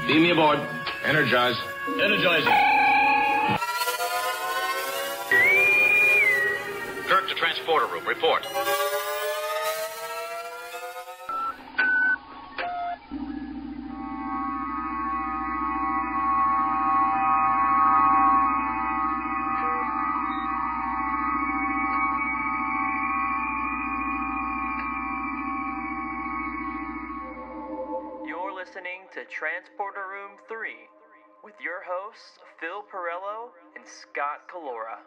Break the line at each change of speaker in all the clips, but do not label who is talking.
Beam me aboard.
Energize.
Energizing.
Kirk to transporter room. Report.
Listening to Transporter Room 3 with your hosts Phil Perello and Scott Calora.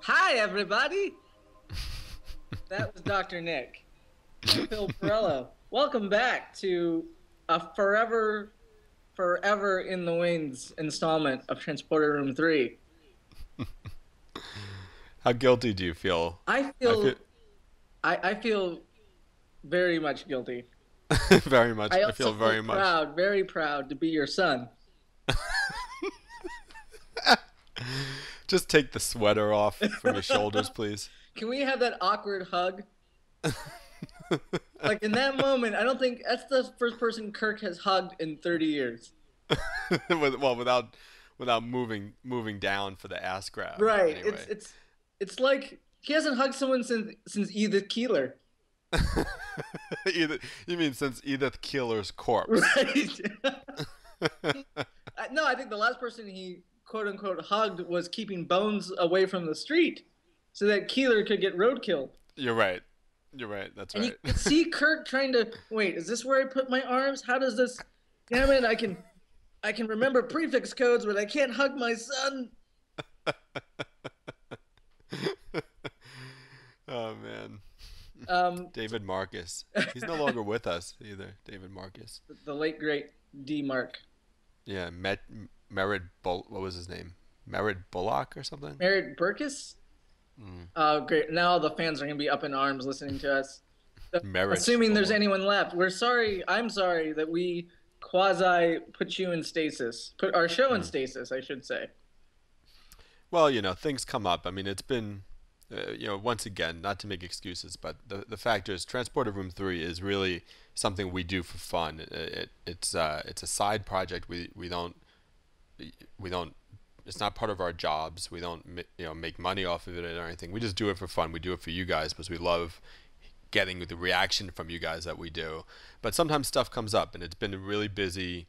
Hi everybody! That was Dr. Nick. I'm Phil Perello. Welcome back to a forever in the wings installment of Transporter Room 3.
How guilty do you feel?
I feel very much guilty.
Very much. I feel very
much very proud to be your son.
Just take the sweater off from your shoulders, please.
Can we have that awkward hug? Like in that moment, I don't think that's the first person Kirk has hugged in 30 years.
Well, without moving down for the ass grab.
Right.
Anyway.
It's like he hasn't hugged someone since Edith Keeler.
You mean since Edith Keeler's corpse?
Right. No, I think the last person he quote unquote hugged was keeping Bones away from the street, so that Keeler could get roadkill.
You're right. That's
and
right.
You could see Kirk trying to wait. Is this where I put my arms? How does this? Damn it! I can remember prefix codes, but I can't hug my son.
Oh man. David Marcus. He's no longer with us either. David Marcus.
The late great D. Mark.
Yeah, Merritt what was his name? Merritt Bullock or something?
Merritt Burkus? Oh, great. Now the fans are going to be up in arms listening to us. Assuming there's anyone left. I'm sorry that we quasi put you in stasis. Put our show in stasis, I should say.
Well, things come up. I mean, it's been... once again, not to make excuses, but the fact is, Transporter Room 3 is really something we do for fun. It's a side project. We don't. It's not part of our jobs. We don't make money off of it or anything. We just do it for fun. We do it for you guys because we love getting the reaction from you guys that we do. But sometimes stuff comes up, and it's been a really busy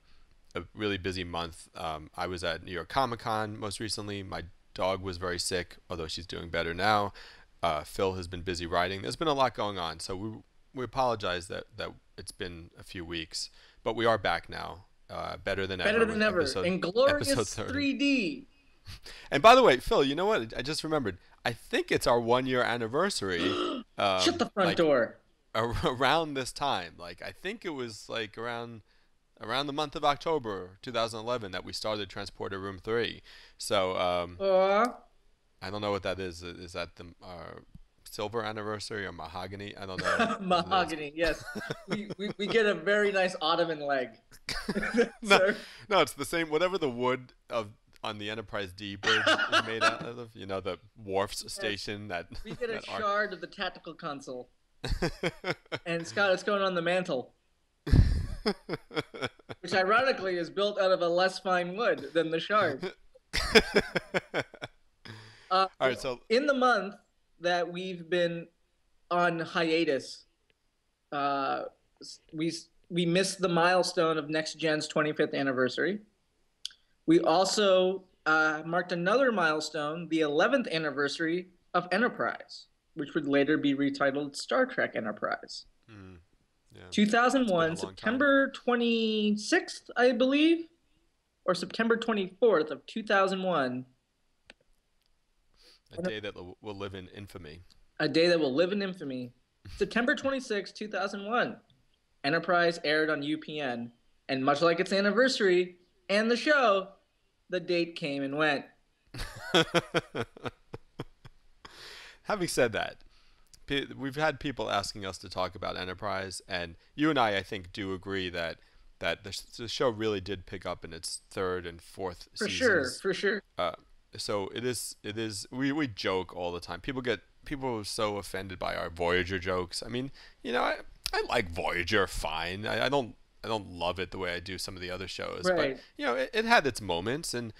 month. I was at New York Comic-Con most recently. My dog was very sick, although she's doing better now. Phil has been busy writing. There's been a lot going on, so we apologize that it's been a few weeks, but we are back now, better than ever.
In glorious 3D.
And by the way, Phil, you know what? I just remembered. I think it's our 1-year anniversary.
Shut the front door.
Around this time, I think it was around the month of October 2011 that we started Transporter Room 3. So I don't know what that is. Is that the silver anniversary or mahogany? I don't know.
Mahogany, yes. we get a very nice ottoman leg.
No, it's the same. Whatever the wood on the Enterprise D bridge is made out of. The Worf's station.
We get a shard of the tactical console. And Scott, it's going on the mantle. Which ironically is built out of a less fine wood than the shard.
All right, so
in the month that we've been on hiatus, we missed the milestone of Next Gen's 25th anniversary. We also marked another milestone, the 11th anniversary of Enterprise, which would later be retitled Star Trek Enterprise. Yeah. 2001, September 26th, I believe, or September 24th of 2001.
A day that will live in infamy.
A day that will live in infamy. September 26th, 2001. Enterprise aired on UPN, and much like its anniversary and the show, the date came and went.
Having said that, we've had people asking us to talk about Enterprise, and you and I think, do agree that the show really did pick up in its third and fourth seasons.
For sure.
So it is. We joke all the time. People are so offended by our Voyager jokes. I mean, I like Voyager fine. I don't don't love it the way I do some of the other shows,
Right.
but you know, it had its moments, and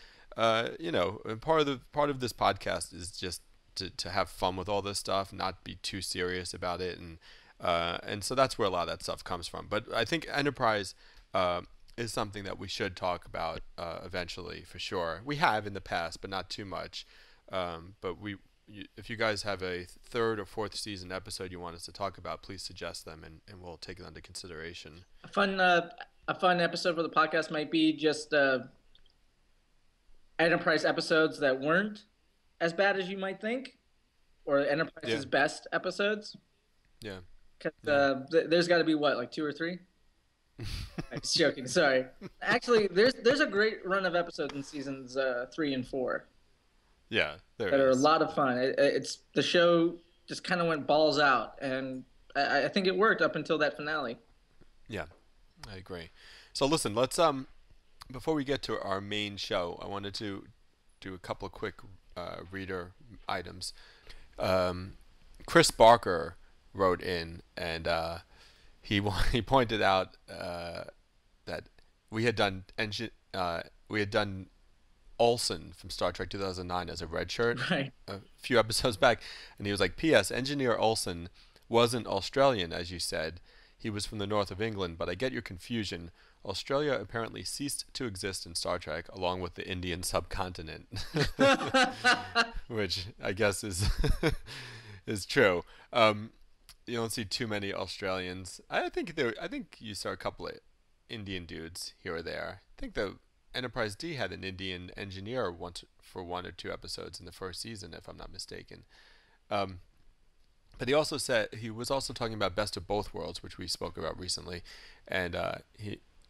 you know, and part of this podcast is just to have fun with all this stuff, not be too serious about it, and so that's where a lot of that stuff comes from. But I think Enterprise is something that we should talk about eventually, for sure. We have in the past, but not too much. But if you guys have a third or fourth season episode you want us to talk about, please suggest them, and we'll take it under consideration.
A fun episode for the podcast might be just Enterprise episodes that weren't as bad as you might think, or Enterprise's best episodes.
Yeah.
Because there's got to be what, like 2 or 3? I'm just joking. Sorry. Actually, there's a great run of episodes in seasons 3 and 4.
Yeah, that
are a lot of fun. It's the show just kind of went balls out, and I think it worked up until that finale.
Yeah, I agree. So listen, let's before we get to our main show, I wanted to do a couple of quick reader items. Chris Barker wrote in, and he pointed out that we had done Olsen from Star Trek 2009 as a red shirt
Right.
a few episodes back, and he was like, P.S. Engineer Olsen wasn't Australian, as you said. He was from the north of England, but I get your confusion. Australia apparently ceased to exist in Star Trek, along with the Indian subcontinent, which I guess is is true. You don't see too many Australians. I think you saw a couple of Indian dudes here or there. I think the Enterprise D had an Indian engineer once for 1 or 2 episodes in the first season, if I'm not mistaken. But he was also talking about Best of Both Worlds, which we spoke about recently, and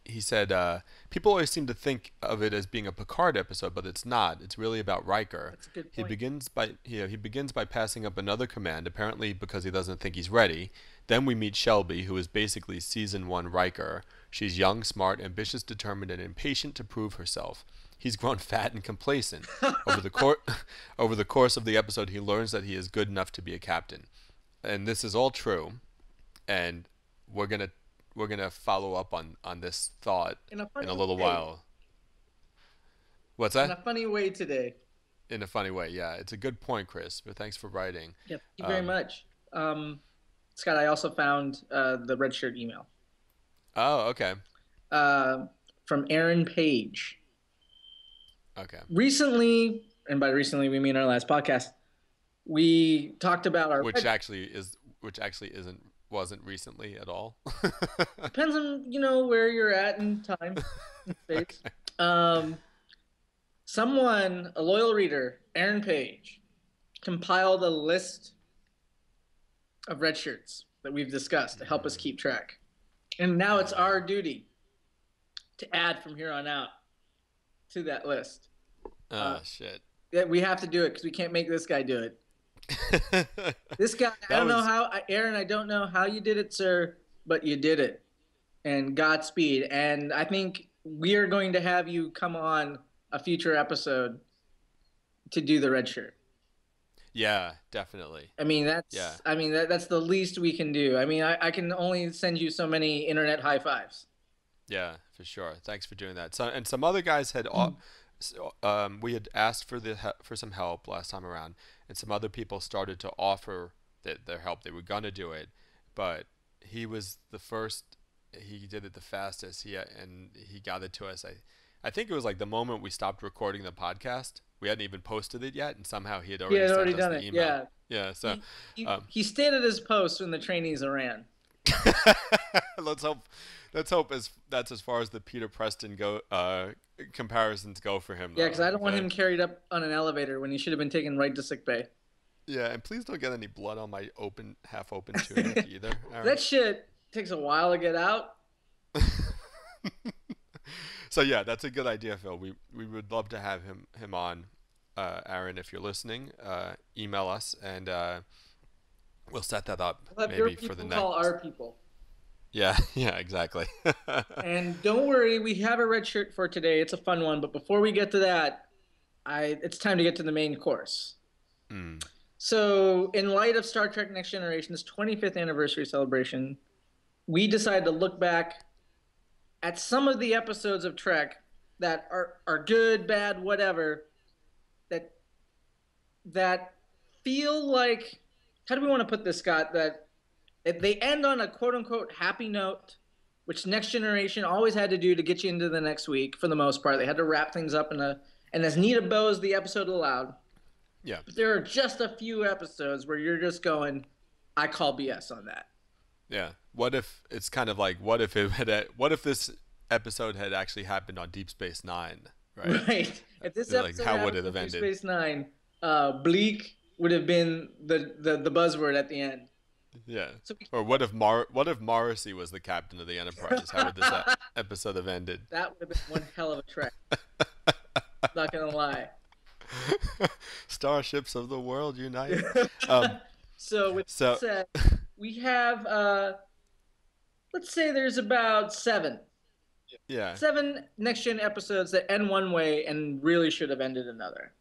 he said people always seem to think of it as being a Picard episode, but it's not. It's really about Riker.
That's a good point.
He begins by passing up another command, apparently because he doesn't think he's ready. Then we meet Shelby, who is basically season 1 Riker. She's young, smart, ambitious, determined, and impatient to prove herself. He's grown fat and complacent. Over the course of the episode, he learns that he is good enough to be a captain. And this is all true, and we're gonna follow up on this thought in a little while. What's that?
In a funny way today.
In a funny way, yeah. It's a good point, Chris, but thanks for writing.
Yeah, thank you very much. Scott, I also found the red shirt email.
Oh, okay.
From Aaron Page.
Okay.
Recently, and by recently we mean our last podcast, we talked about our
which actually wasn't recently at all.
Depends on where you're at in time and space. Okay. Someone, a loyal reader, Aaron Page, compiled a list of red shirts that we've discussed to help us keep track. And now it's our duty to add from here on out to that list.
Shit.
Yeah, we have to do it because we can't make this guy do it. This guy, Aaron, I don't know how you did it, sir, but you did it. And Godspeed. And I think we are going to have you come on a future episode to do the red shirt.
Yeah, definitely.
I mean, that's the least we can do. I mean, I can only send you so many internet high fives.
Yeah, for sure. Thanks for doing that. So, and some other guys had, we had asked for some help last time around, and some other people started to offer their help. They were gonna do it, but he was the first. He did it the fastest. And he got it to us. I think it was like the moment we stopped recording the podcast. We hadn't even posted it yet, and somehow he had already sent us the email.
Yeah.
Yeah. So
he stayed at his post when the trainees ran.
Let's hope that's as far as the Peter Preston comparisons go for him.
Yeah, because I don't want him carried up on an elevator when he should have been taken right to sickbay.
Yeah, and please don't get any blood on my half open tunic either.
That shit takes a while to get out.
So yeah, that's a good idea, Phil. We would love to have him on. Aaron, if you're listening, email us and we'll set that up maybe for the next.
Call our people.
Yeah, exactly.
And don't worry, we have a red shirt for today. It's a fun one, but before we get to that, it's time to get to the main course. So, in light of Star Trek Next Generation's 25th anniversary celebration, we decided to look back at some of the episodes of Trek that are good, bad, whatever, that that feel like, how do we want to put this, Scott? That they end on a quote unquote happy note, which Next Generation always had to do to get you into the next week for the most part. They had to wrap things up in a and as neat a bow as the episode allowed.
Yeah.
But there are just a few episodes where you're just going, I call BS on that.
Yeah. What if it's kind of like, what if this episode had actually happened on Deep Space Nine, right?
Right. If this
Like,
episode
how would
happened
it have
on Deep
ended?
Space Nine, bleak would have been the buzzword at the end.
Yeah.
So
Or what if Morrissey was the captain of the Enterprise? How would this episode have ended?
that would have been one hell of a trek. Not gonna lie.
Starships of the world unite.
So with that said, we have let's say there's about seven Next Gen episodes that end one way and really should have ended another.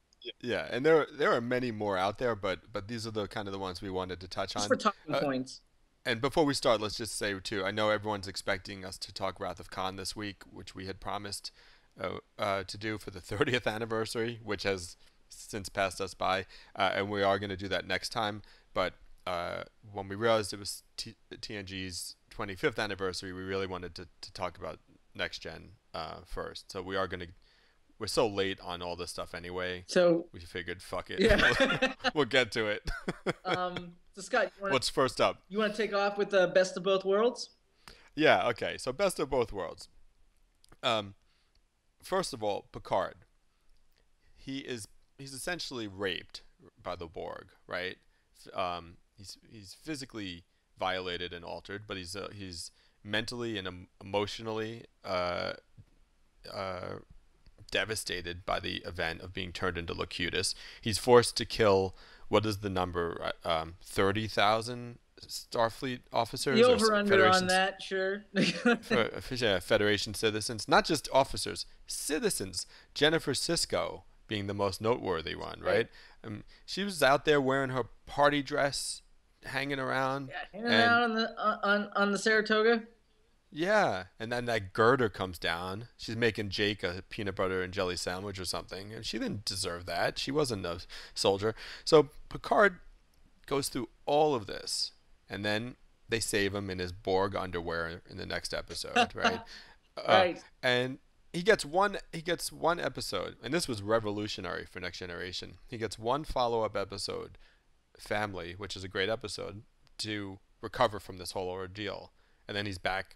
Yeah, and there are many more out there, but these are the kind of the ones we wanted to touch
Just
on.
for talking points.
And before we start, let's just say too, I know everyone's expecting us to talk Wrath of Khan this week, which we had promised to do for the 30th anniversary, which has since passed us by, and we are going to do that next time. But when we realized it was TNG's 25th anniversary, we really wanted to talk about Next Gen first. So we're so late on all this stuff anyway.
So
we figured, fuck it.
Yeah.
We'll get to it.
So Scott,
what's first up?
You want to take off with the best of both worlds?
Yeah. Okay. So best of both worlds. First of all, Picard. He's essentially raped by the Borg, right? He's physically violated and altered, but he's mentally and emotionally devastated by the event of being turned into Locutus. He's forced to kill, what is the number? 30,000 Starfleet officers?
The over-under on that, sure.
Federation citizens. Not just officers, citizens. Jennifer Sisko being the most noteworthy one, right? She was out there wearing her party dress, hanging around.
Yeah, hanging out on the Saratoga.
Yeah, and then that girder comes down. She's making Jake a peanut butter and jelly sandwich or something, and she didn't deserve that. She wasn't a soldier. So Picard goes through all of this, and then they save him in his Borg underwear in the next episode, right?
Right.
And he gets one episode, and this was revolutionary for Next Generation. He gets one follow-up episode, Family, which is a great episode, to recover from this whole ordeal, and then he's back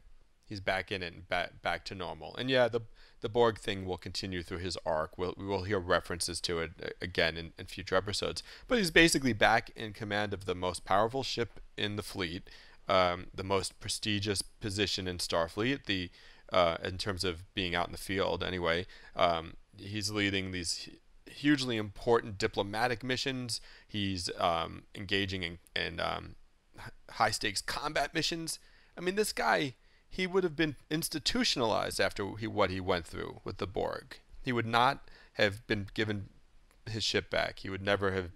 in it and back to normal. And yeah, the Borg thing will continue through his arc. We will hear references to it again in future episodes. But he's basically back in command of the most powerful ship in the fleet, the most prestigious position in Starfleet, in terms of being out in the field anyway. He's leading these hugely important diplomatic missions. He's engaging in high stakes combat missions. I mean, this guy, he would have been institutionalized after what he went through with the Borg. He would not have been given his ship back. He would never have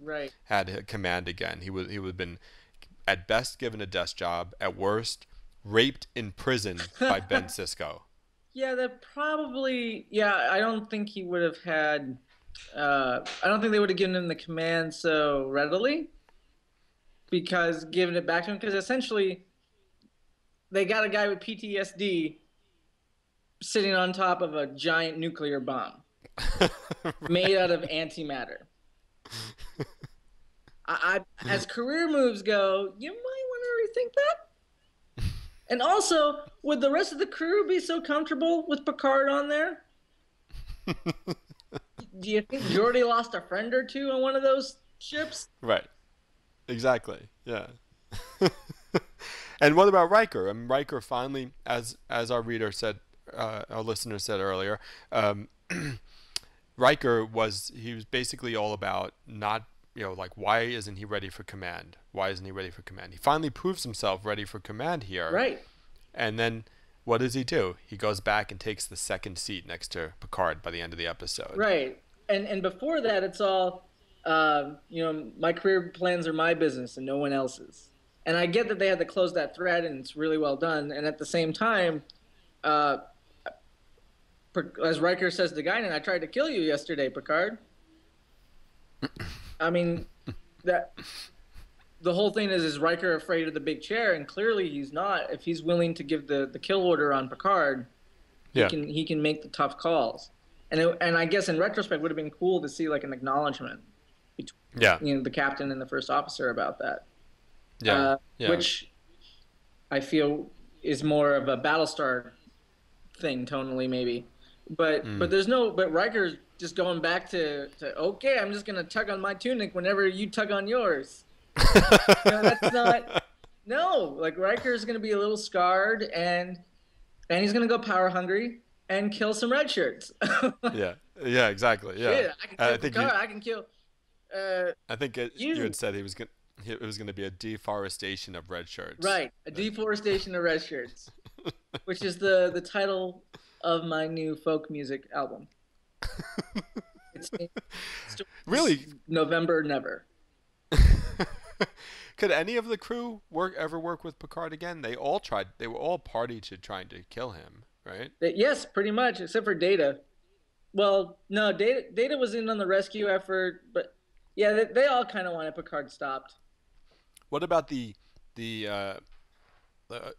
had a command again. He would have been, at best, given a desk job. At worst, raped in prison by Ben Sisko.
Yeah, that probably. Yeah, I don't think he would have had. I don't think they would have given him the command so readily. Because giving it back to him, because essentially, they got a guy with PTSD sitting on top of a giant nuclear bomb made out of antimatter. As career moves go, you might want to rethink that. And also, would the rest of the crew be so comfortable with Picard on there? Do you think Geordi lost a friend or two on one of those ships?
Right. Exactly. Yeah. And what about Riker? I mean, Riker finally, as our reader said, our listener said earlier, Riker was basically all about not, like, why isn't he ready for command? Why isn't he ready for command? He finally proves himself ready for command here.
Right.
And then what does he do? He goes back and takes the second seat next to Picard by the end of the episode.
Right. And before that, it's all, my career plans are my business and no one else's. And I get that they had to close that thread, and it's really well done. And at the same time, as Riker says to Guinan, I tried to kill you yesterday, Picard. I mean, that the whole thing is Riker afraid of the big chair, and clearly he's not. If he's willing to give the kill order on Picard, he can make the tough calls. And I guess in retrospect, it would have been cool to see like an acknowledgement between the captain and the first officer about that. Which I feel is more of a Battlestar thing tonally, maybe. But Riker's just going back to okay, I'm just gonna tug on my tunic whenever you tug on yours. That's not like Riker's gonna be a little scarred and he's gonna go power hungry and kill some red shirts.
Exactly. Yeah,
I can kill.
I think you had said it was going to be a deforestation of red shirts.
Right, a deforestation of red shirts, which is the title of my new folk music album. It's
really
November Never.
Could any of the crew ever work with Picard again? They all tried. They were all party to trying to kill him, right?
Yes, pretty much, except for Data. Well, no, Data was in on the rescue effort, but yeah, they all kind of wanted Picard stopped.
What about the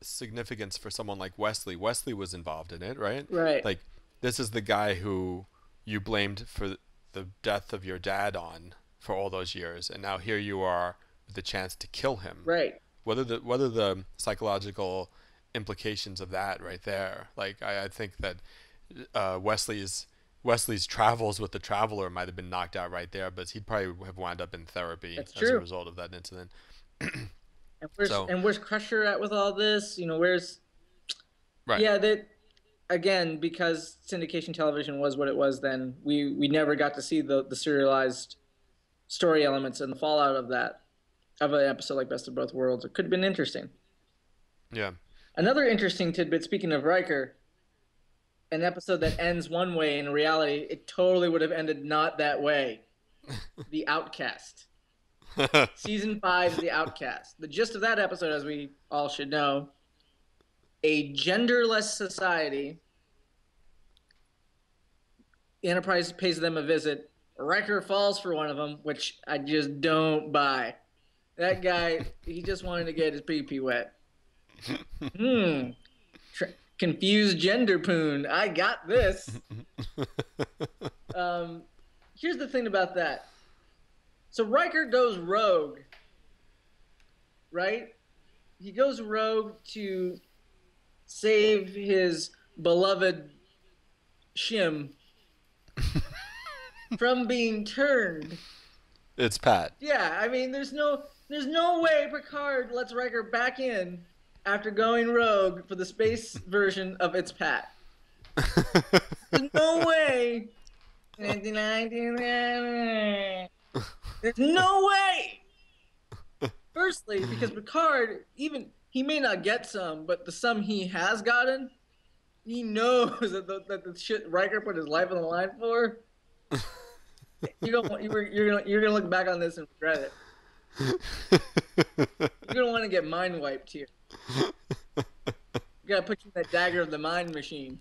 significance for someone like Wesley? Wesley was involved in it, right?
Right.
Like, this is the guy who you blamed for the death of your dad on for all those years, and now here you are with the chance to kill him.
Right.
What are the psychological implications of that right there? Like, I think that Wesley's travels with the Traveler might have been knocked out right there, but he'd probably have wound up in therapy as a result of that incident.
And where's Crusher at with all this? Where's...
Right.
Yeah, again, because syndication television was what it was then, we never got to see the serialized story elements and the fallout of that, of an episode like Best of Both Worlds. It could have been interesting.
Yeah.
Another interesting tidbit, speaking of Riker, an episode that ends one way, in reality, it totally would have ended not that way. The Outcast. Season 5, The Outcast. The gist of that episode, as we all should know, a genderless society. The Enterprise pays them a visit. Riker falls for one of them, which I just don't buy. That guy, he just wanted to get his pee-pee wet. Confused gender poon. I got this. Here's the thing about that. So Riker goes rogue, right? He goes rogue to save his beloved Shim from being turned.
It's Pat.
Yeah, I mean, there's no way Picard lets Riker back in after going rogue for the space version of It's Pat. There's no way. There's no way. Firstly, because Picard, he may not get some, but the some he has gotten, he knows that the shit Riker put his life on the line for. You're gonna look back on this and regret it. You're gonna want to get mind wiped here. You gotta put you in that dagger of the mind machine.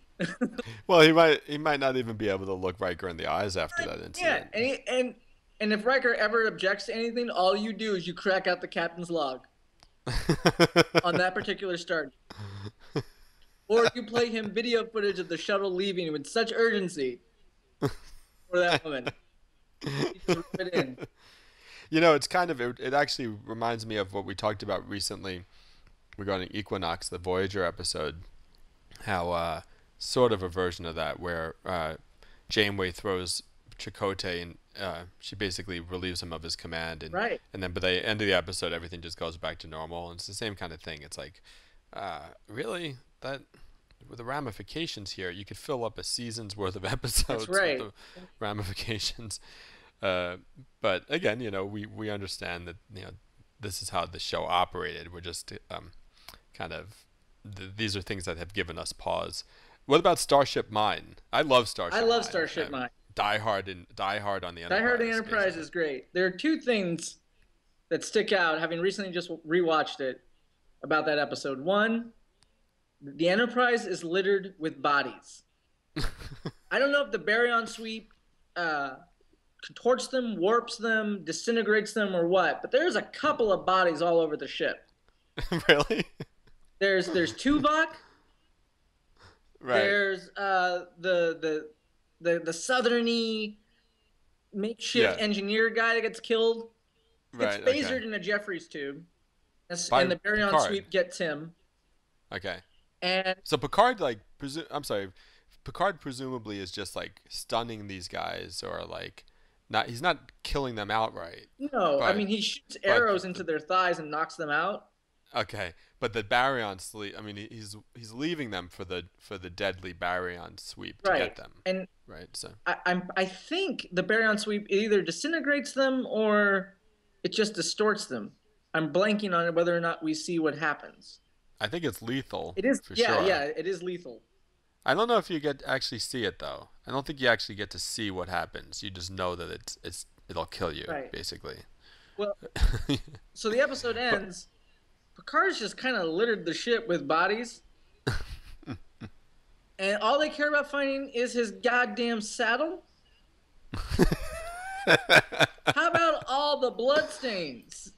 Well, he might not even be able to look Riker in the eyes after that incident.
Yeah, and if Riker ever objects to anything, all you do is you crack out the captain's log on that particular start. Or you play him video footage of the shuttle leaving with such urgency for that woman. You just rip it in.
It actually reminds me of what we talked about recently regarding Equinox, the Voyager episode, how sort of a version of that where Janeway throws Chakotay and she basically relieves him of his command, and
right.
And then by the end of the episode, everything just goes back to normal, and it's the same kind of thing. It's like, really, that with the ramifications here, you could fill up a season's worth of episodes.
That's right.
With the ramifications. But again, we understand that this is how the show operated. We're just these are things that have given us pause. What about Starship Mine? I love Starship Mine. Die Hard on the Enterprise.
Die Hard on the Enterprise is great. There are two things that stick out, having recently just rewatched it, about that episode. One, the Enterprise is littered with bodies. I don't know if the baryon sweep contorts them, warps them, disintegrates them, or what, but there's a couple of bodies all over the ship.
Really?
There's Tuvok.
Right.
There's the southerny makeshift engineer guy that gets killed. Gets phasered in a Jeffries tube. And the baryon
Picard.
sweep gets him.
Okay.
And
so Picard, like, I'm sorry, Picard presumably is just like stunning these guys, or like, not. He's not killing them outright.
No, I mean he shoots arrows into their thighs and knocks them out.
Okay, but the baryon sleep. I mean, he's leaving them for the deadly baryon sweep to get them.
And
so
I think the baryon sweep either disintegrates them or it just distorts them. I'm blanking on it whether or not we see what happens.
I think it's lethal.
It is,
for
yeah,
sure.
yeah, it is lethal.
I don't know if you actually see it though. I don't think you actually get to see what happens. You just know that it'll kill you, basically.
Well, so the episode ends. Picard's just kind of littered the ship with bodies, and all they care about finding is his goddamn saddle. How about all the bloodstains?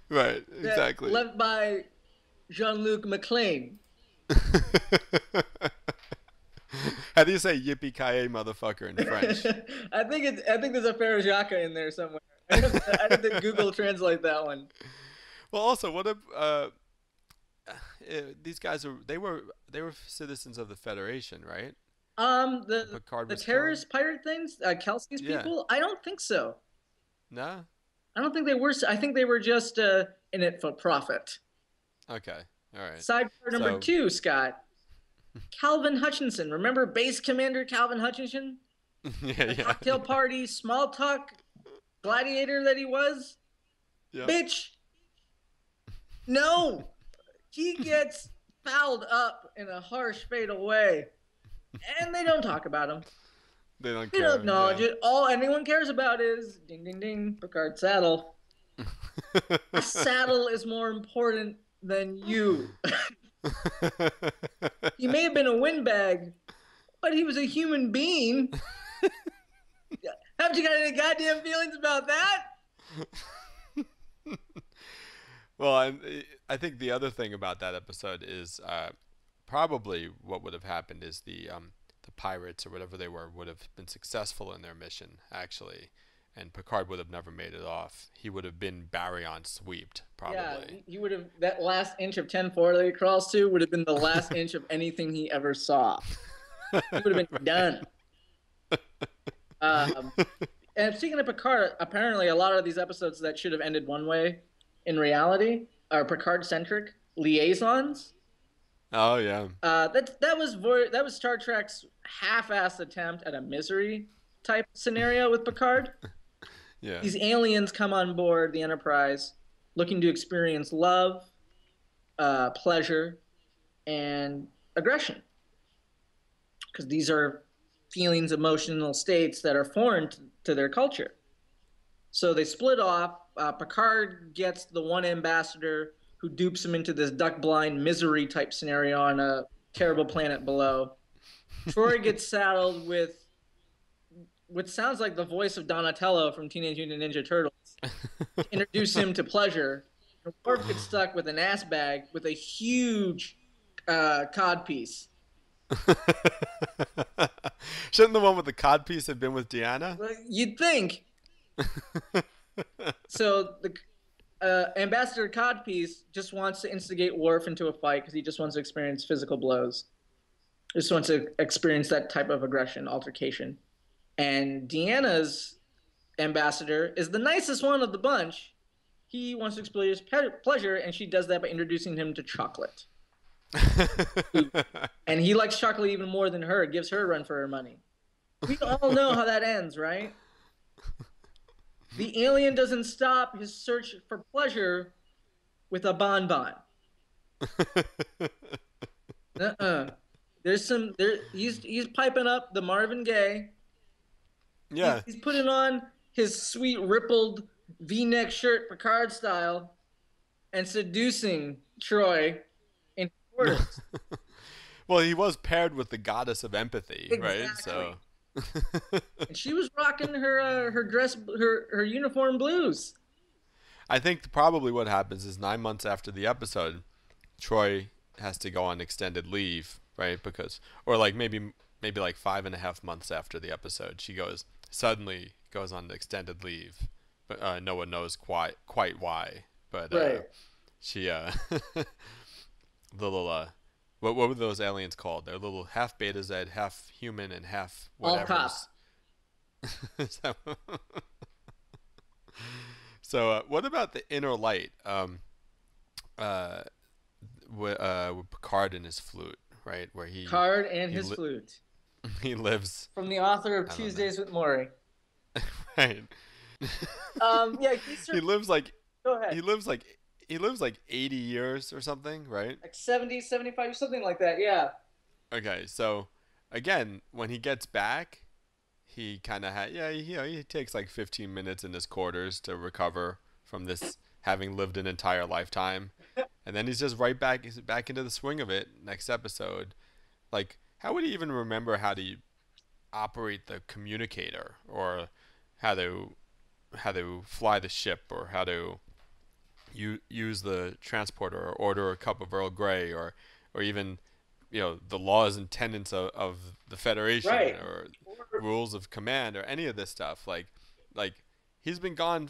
Right, exactly.
Left by Jean-Luc McClane.
How do you say yippee-ki-yay motherfucker in French?
I think there's a Farajaka in there somewhere. I have to Google translate that one.
Well, also, what if these guys they were citizens of the Federation, right?
The terrorist pirate things, Kelsey's people. I don't think so.
No.
I don't think they were. I think they were just in it for profit.
Okay. All right.
Side part number 2, Scott. Calvin Hutchinson. Remember Base Commander Calvin Hutchinson?
Yeah.
Cocktail party, small talk gladiator that he was? Yep. Bitch. No. He gets fouled up in a harsh, fatal way. And they don't talk about him.
They don't
acknowledge it. All anyone cares about is ding, ding, ding, Picard saddle. A saddle is more important than you. He may have been a windbag, but he was a human being. Haven't you got any goddamn feelings about that?
Well, I think the other thing about that episode is probably what would have happened is the pirates or whatever they were would have been successful in their mission, actually, and Picard would have never made it off. He would have been baryon sweeped, probably.
Yeah, he would have, that last inch of 10-4 that he crawls to would have been the last inch of anything he ever saw. He would have been done. And speaking of Picard, apparently a lot of these episodes that should have ended one way in reality are Picard-centric liaisons.
Oh yeah.
That was Star Trek's half-assed attempt at a misery type scenario with Picard.
Yeah.
These aliens come on board the Enterprise looking to experience love, pleasure, and aggression. Because these are feelings, emotional states that are foreign to their culture. So they split off. Picard gets the one ambassador who dupes him into this duck-blind misery type scenario on a terrible planet below. Troi gets saddled with what sounds like the voice of Donatello from Teenage Mutant Ninja Turtles. Introduce him to pleasure. And Worf gets stuck with an ass bag with a huge cod piece.
Shouldn't the one with the cod piece have been with Deanna?
Well, you'd think. So the Ambassador Codpiece just wants to instigate Worf into a fight because he just wants to experience physical blows. Just wants to experience that type of aggression, altercation. And Deanna's ambassador is the nicest one of the bunch. He wants to experience pleasure, and she does that by introducing him to chocolate. And he likes chocolate even more than her. It gives her a run for her money. We all know how that ends, right? The alien doesn't stop his search for pleasure with a bonbon. He's piping up the Marvin Gaye.
Yeah.
He's putting on his sweet rippled V-neck shirt, Picard style, and seducing Troi in quarters.
Well, he was paired with the goddess of empathy, right?
Exactly.
So.
And she was rocking her dress, her uniform blues.
I think probably what happens is 9 months after the episode, Troi has to go on extended leave, right? Because, or like maybe like 5.5 months after the episode, she suddenly goes on extended leave, but no one knows quite why. But
Right.
she little what were those aliens called? They're little half Beta Z, half human, and half whatever.
All cop.
So what about the inner light? With Picard and his flute, right? Where
Picard and his flute.
He lives
from the author of Tuesdays with Maury.
Right.
Yeah.
He lives like.
Go ahead.
He lives like 80 years or something, right?
Like 70, 75, something like that. Yeah.
Okay, so again, when he gets back, he kind of he takes like 15 minutes in his quarters to recover from this having lived an entire lifetime. And then he's just he's back into the swing of it next episode. Like, how would he even remember how to operate the communicator, or how to fly the ship, or how to use the transporter, or order a cup of Earl Grey, or even the laws and tenets of the Federation,
right,
or rules of command, or any of this stuff. Like he's been gone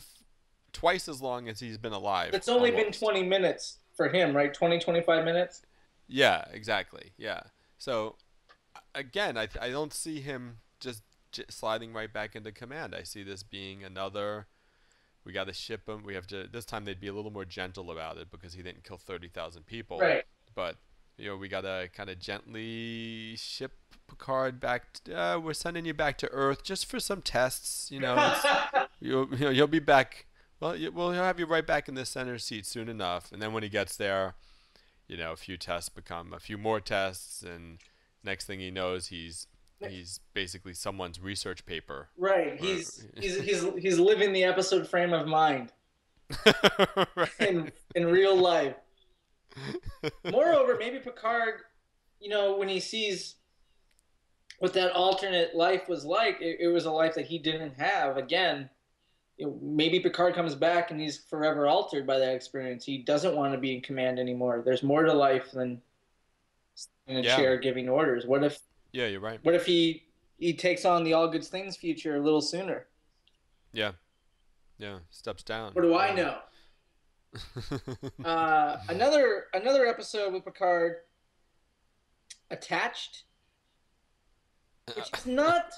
twice as long as he's been alive.
It's only been 20 minutes for him, right? 20, 25 minutes?
Yeah, exactly. Yeah. So, again, I don't see him just sliding right back into command. I see this being another, we got to ship him. We have to, this time they'd be a little more gentle about it because he didn't kill 30,000 people.
Right.
But, we got to kind of gently ship Picard back. We're sending you back to Earth just for some tests. You'll be back. Well, we'll have you right back in the center seat soon enough. And then when he gets there, a few tests become a few more tests, and next thing he knows, he's basically someone's research paper.
Right. He's living the episode frame of mind. Right. in real life. Moreover, maybe Picard, when he sees what that alternate life was like, it was a life that he didn't have. Again, maybe Picard comes back and he's forever altered by that experience. He doesn't want to be in command anymore. There's more to life than in a chair giving orders. What if?
Yeah, you're right.
What if he takes on the all good things future a little sooner?
Yeah, steps down.
What do I know? Another episode with Picard, Attached, which is not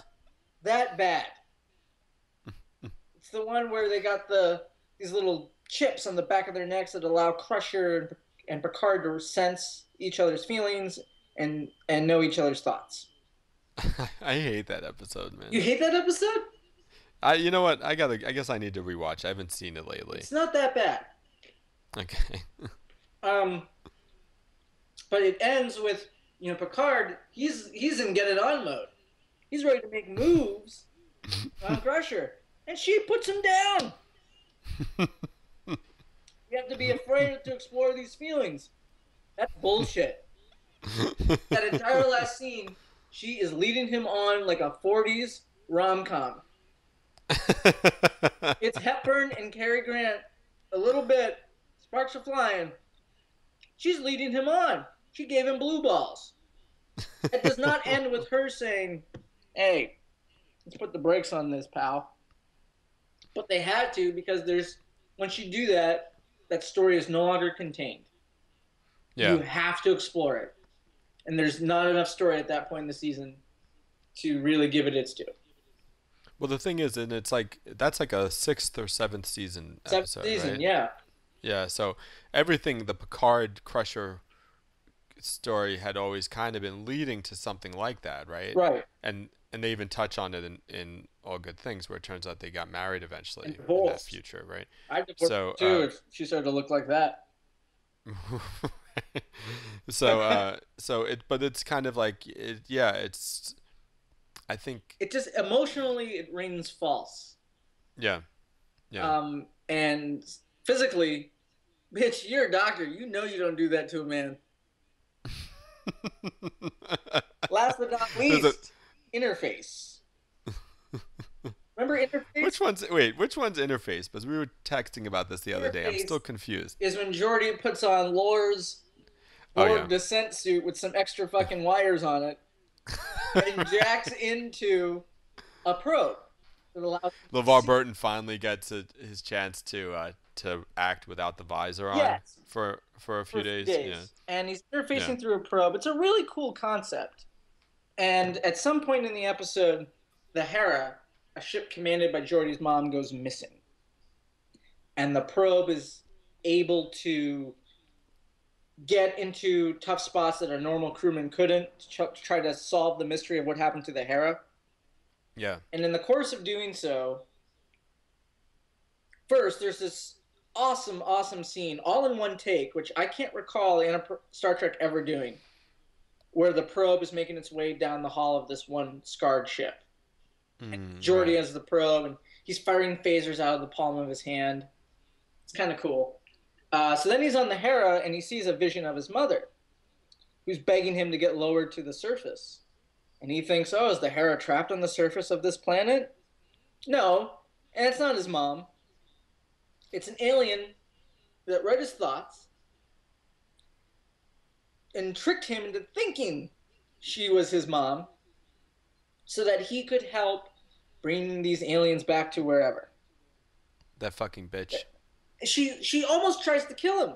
that bad. It's the one where they got these little chips on the back of their necks that allow Crusher and Picard to sense each other's feelings and know each other's thoughts.
I hate that episode, man.
You hate that episode?
You know what? I guess I need to rewatch. I haven't seen it lately.
It's not that bad.
Okay.
But it ends with Picard. He's in get it on mode. He's ready to make moves on Crusher, and she puts him down. You have to be afraid to explore these feelings. That's bullshit. That entire last scene, she is leading him on like a 40s rom-com. It's Hepburn and Cary Grant a little bit. Sparks are flying. She's leading him on. She gave him blue balls. It does not end with her saying, "Hey, let's put the brakes on this, pal." But they had to, because once you do that, that story is no longer contained.
Yeah.
You have to explore it. And there's not enough story at that point in the season to really give it its due.
Well, the thing is, and it's like, that's like a 6th or 7th season episode, right?
Yeah.
Yeah, so everything, the Picard Crusher story had always kind of been leading to something like that, right?
Right.
And they even touch on it in All Good Things, where it turns out they got married eventually
in
that future, right?
I divorced too. She started to look like that.
But it's kind of like, it's, I think
it just emotionally it rings false.
Yeah.
And physically, bitch, you're a doctor. You know you don't do that to a man. Last but not least, interface. Remember interface?
Which one's interface? Because we were texting about this the other day. I'm still confused.
Is when Geordi puts on Lore's Borg descent suit with some extra fucking wires on it and jacks into a probe.
LeVar Burton finally gets his chance to act without the visor on for a few days. Yeah.
And he's interfacing through a probe. It's a really cool concept. And at some point in the episode, the Hera, a ship commanded by Geordi's mom, goes missing. And the probe is able to get into tough spots that a normal crewman couldn't to try to solve the mystery of what happened to the Hera.
Yeah.
And in the course of doing so, first, there's this awesome scene, all in one take, which I can't recall Star Trek ever doing, where the probe is making its way down the hull of this one scarred ship. Geordi has the probe, and he's firing phasers out of the palm of his hand. It's kind of cool. So then he's on the Hera, and he sees a vision of his mother, who's begging him to get lowered to the surface. And he thinks, oh, is the Hera trapped on the surface of this planet? No, and it's not his mom. It's an alien that read his thoughts and tricked him into thinking she was his mom so that he could help bring these aliens back to wherever.
That fucking bitch.
She almost tries to kill him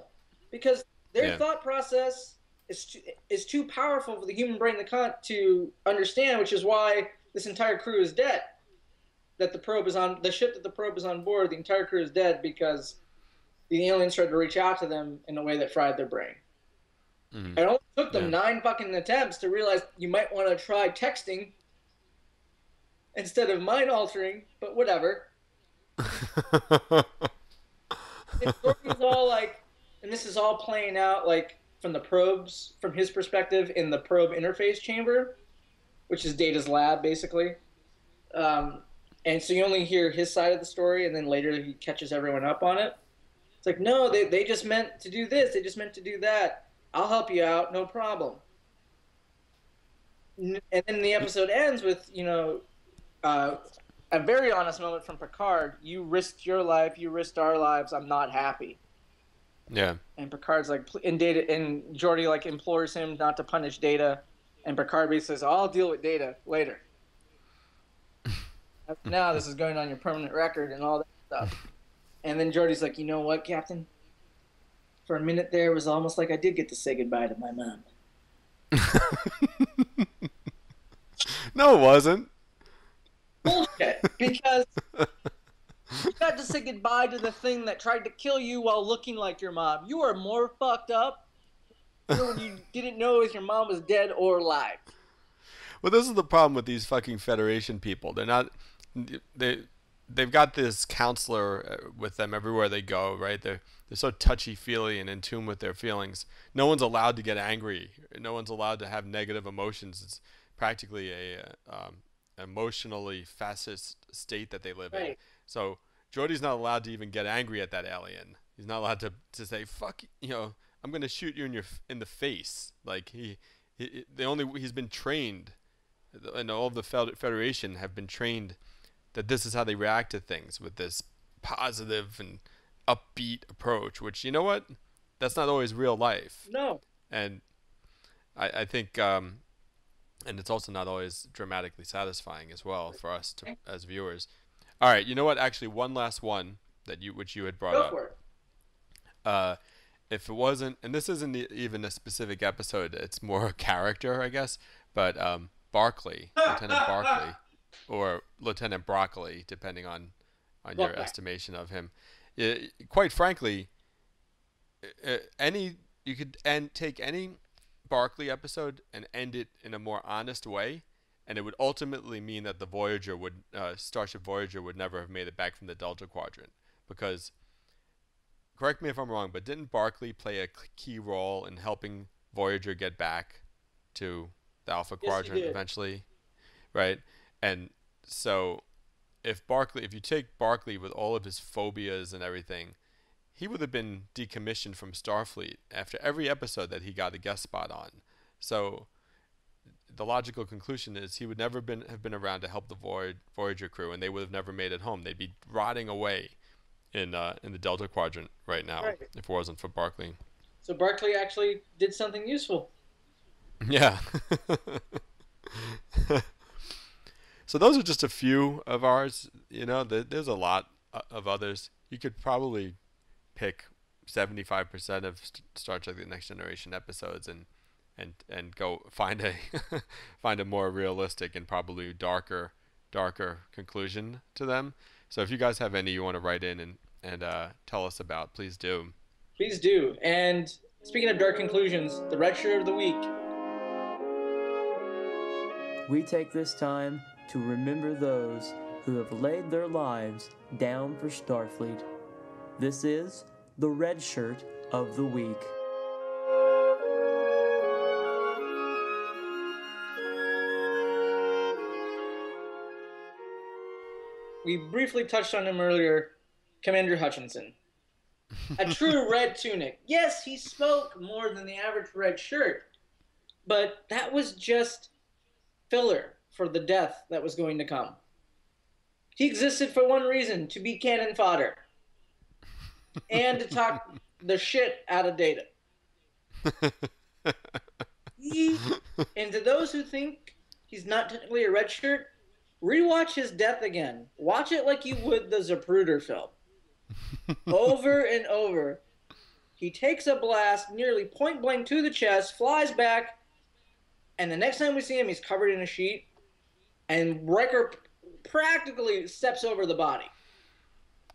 because their thought process is too powerful for the human brain to understand, which is why this entire crew is dead. That the probe is on the ship that the probe is on board. The entire crew is dead because the aliens tried to reach out to them in a way that fried their brain. It only took them 9 fucking attempts to realize you might want to try texting instead of mind altering, but whatever. It's all like, and this is all playing out like from his perspective in the probe interface chamber, which is Data's lab basically. And so you only hear his side of the story, and then later he catches everyone up on it. It's like, no, they just meant to do this. They just meant to do that. I'll help you out, no problem. And then the episode ends with, a very honest moment from Picard. You risked your life. You risked our lives. I'm not happy.
Yeah.
And Picard's like, and Geordi like implores him not to punish Data. And Picard basically says, I'll deal with Data later. Now this is going on your permanent record and all that stuff. And then Geordi's like, you know what, Captain? For a minute there, it was almost like I did get to say goodbye to my mom.
No, it wasn't.
Bullshit. Because you got to say goodbye to the thing that tried to kill you while looking like your mom. You are more fucked up when you didn't know if your mom was dead or alive.
Well, this is the problem with these fucking Federation people. They've got this counselor with them everywhere they go, right? They're so touchy-feely and in tune with their feelings. No one's allowed to get angry. No one's allowed to have negative emotions. It's practically a emotionally fascist state that they live in. So Geordi's not allowed to even get angry at that alien. He's not allowed to say, fuck, I'm going to shoot you in the face. Like he's been trained, and all of the Federation have been trained that this is how they react to things, with this positive and upbeat approach, which, you know what? That's not always real life.
No.
And I think, and it's also not always dramatically satisfying as well for us as viewers. All right, you know what? Actually, one last one which you had brought up.
Go for it.
If it wasn't, and this isn't even a specific episode, it's more a character, I guess, but Barclay, Lieutenant Barclay, or Lieutenant Broccoli, depending on your estimation of him. Quite frankly, you could take any Barclay episode and end it in a more honest way, and it would ultimately mean that the Starship Voyager would never have made it back from the Delta Quadrant, because, correct me if I'm wrong, but didn't Barclay play a key role in helping Voyager get back to the Alpha Quadrant eventually, right? And so if you take Barclay with all of his phobias and everything, he would have been decommissioned from Starfleet after every episode that he got a guest spot on. So the logical conclusion is he would never have been around to help the Voyager crew, and they would have never made it home. They'd be rotting away in the Delta Quadrant right now if it wasn't for Barclay.
So Barclay actually did something useful.
Yeah. So those are just a few of ours. There's a lot of others. You could probably pick 75% of Star Trek: The Next Generation episodes and go find a more realistic and probably darker conclusion to them. So if you guys have any you want to write in and tell us about, please do.
Please do. And speaking of dark conclusions, the Red Shirt of the Week.
We take this time to remember those who have laid their lives down for Starfleet. This is the Red Shirt of the Week.
We briefly touched on him earlier, Commander Hutchinson. A true red tunic. Yes, he spoke more than the average red shirt, but that was just filler for the death that was going to come. He existed for one reason, to be cannon fodder. And to talk the shit out of Data. And to those who think he's not technically a red shirt, rewatch his death again. Watch it like you would the Zapruder film. Over and over. He takes a blast nearly point blank to the chest, flies back, and the next time we see him, he's covered in a sheet, and Riker practically steps over the body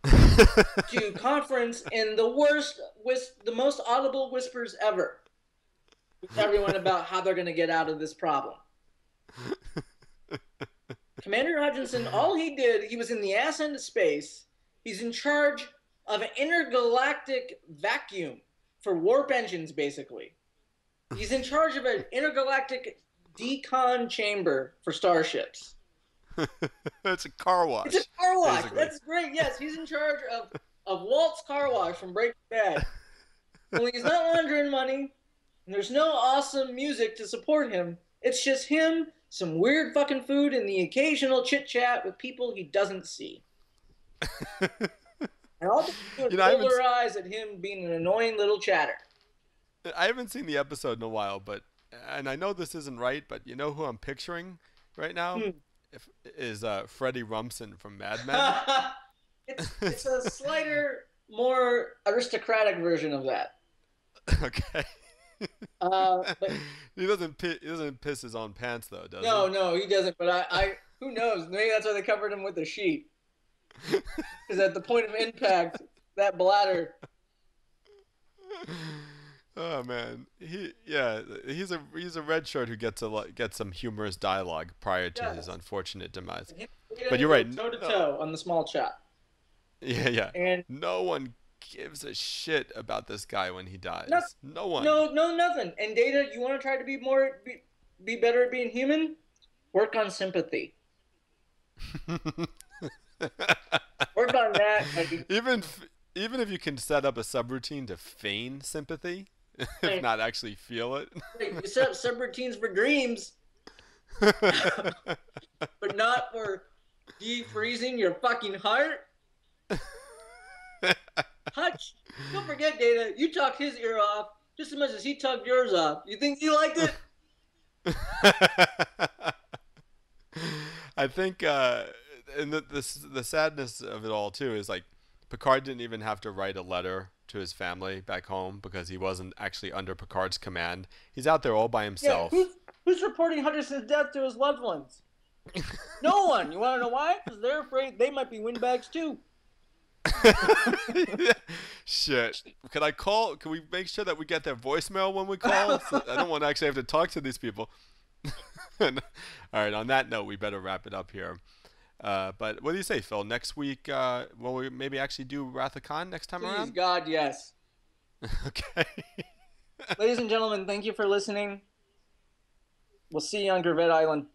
to conference in the most audible whispers ever with everyone about how they're going to get out of this problem. Commander Hutchinson, all he did, he was in the ass end of space. He's in charge of an intergalactic vacuum for warp engines, basically. He's in charge of an intergalactic decon chamber for starships.
It's a car wash.
It's a car wash.
Basically.
That's great. Yes, he's in charge of Walt's car wash from Breaking Bad. Only he's not laundering money, and there's no awesome music to support him. It's just him, some weird fucking food, and the occasional chit-chat with people he doesn't see. And all they do is roll their eyes at him being an annoying little chatter.
I haven't seen the episode in a while, and I know this isn't right, but you know who I'm picturing right now? Is Freddie Rumsen from Mad Men.
It's a slighter, more aristocratic version of that.
Okay.
But
he doesn't piss his own pants though, does he?
No, he doesn't. But I who knows? Maybe that's why they covered him with a sheet. Because at the point of impact, that bladder.
Oh man, he's a red shirt who gets some humorous dialogue prior to his unfortunate demise. But you're right,
toe to toe on the small chat.
Yeah.
And
no one gives a shit about this guy when he dies. No one.
No, nothing. And Data, you want to try to be better at being human? Work on sympathy. Work on that.
Even if you can set up a subroutine to feign sympathy, if not actually feel it.
You set up subroutines for dreams, but not for defreezing your fucking heart. Hutch, don't forget, Data, you talked his ear off just as much as he tugged yours off. You think he liked it?
I think, and the sadness of it all too is like Picard didn't even have to write a letter to his family back home because he wasn't actually under Picard's command. He's out there all by himself.
Yeah, who's reporting Hutchinson's death to his loved ones? No one. You want to know why? Because they're afraid they might be windbags too.
Shit. Can we make sure that we get their voicemail when we call? So I don't want to actually have to talk to these people. All right, on that note, we better wrap it up here. But what do you say, Phil? Next week, will we maybe actually do Wrath of Khan next time around?
Please, God, yes.
Okay.
Ladies and gentlemen, thank you for listening. We'll see you on Gravette Island.